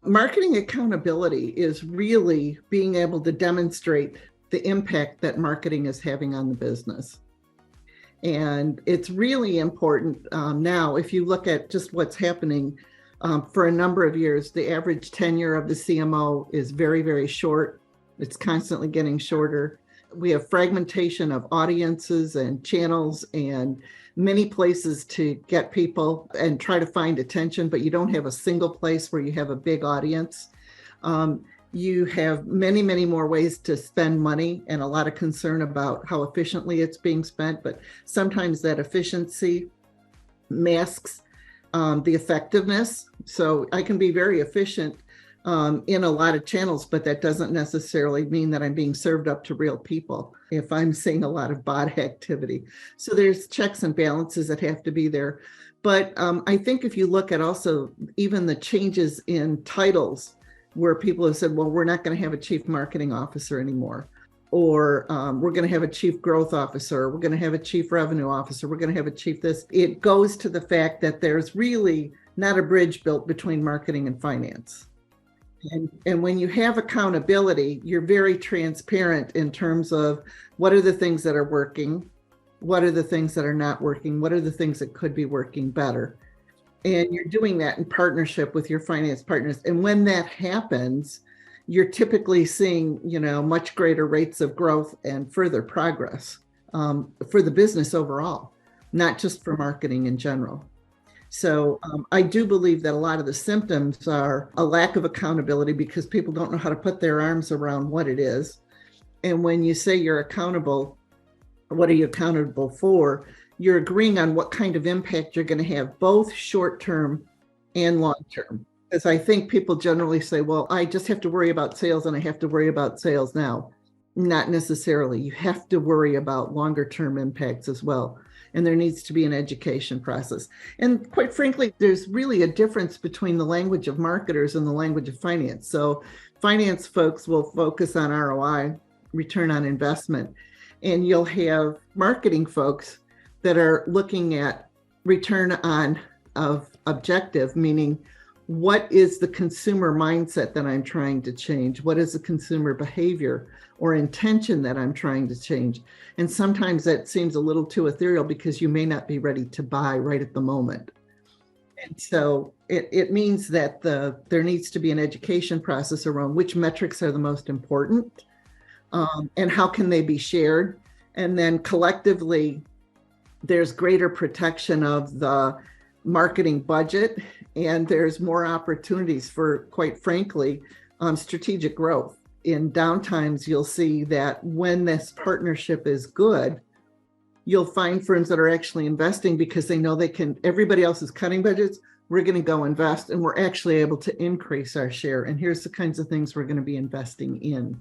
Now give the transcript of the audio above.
Marketing accountability is really being able to demonstrate the impact that marketing is having on the business. And it's really important now, if you look at just what's happening for a number of years, the average tenure of the CMO is very, very short. It's constantly getting shorter. We have fragmentation of audiences and channels and many places to get people and try to find attention, but you don't have a single place where you have a big audience. You have many, many more ways to spend money and a lot of concern about how efficiently it's being spent, but sometimes that efficiency masks the effectiveness. So I can be very efficient in a lot of channels, but that doesn't necessarily mean that I'm being served up to real people if I'm seeing a lot of bot activity. So there's checks and balances that have to be there. But I think if you look at also even the changes in titles where people have said, well, we're not going to have a chief marketing officer anymore, or we're going to have a chief growth officer, we're going to have a chief revenue officer, we're going to have a chief this. It goes to the fact that there's really not a bridge built between marketing and finance. And when you have accountability, you're very transparent in terms of what are the things that are working, what are the things that are not working, what are the things that could be working better. And you're doing that in partnership with your finance partners. And when that happens, you're typically seeing, much greater rates of growth and further progress for the business overall, not just for marketing in general. So I do believe that a lot of the symptoms are a lack of accountability because people don't know how to put their arms around what it is. And when you say you're accountable, what are you accountable for? You're agreeing on what kind of impact you're going to have, both short-term and long-term. Because I think people generally say, well, I just have to worry about sales and I have to worry about sales now. Not necessarily. You have to worry about longer-term impacts as well. And there needs to be an education process. And quite frankly, there's really a difference between the language of marketers and the language of finance. So finance folks will focus on ROI, return on investment, and you'll have marketing folks that are looking at return on of objective, meaning what is the consumer mindset that I'm trying to change? What is the consumer behavior or intention that I'm trying to change? And sometimes that seems a little too ethereal because you may not be ready to buy right at the moment. And so it means that there needs to be an education process around which metrics are the most important and how can they be shared. And then collectively, there's greater protection of the marketing budget, and there's more opportunities for, quite frankly, strategic growth. In downtimes, you'll see that when this partnership is good, you'll find firms that are actually investing because they know everybody else is cutting budgets, we're going to go invest, and we're actually able to increase our share. And here's the kinds of things we're going to be investing in.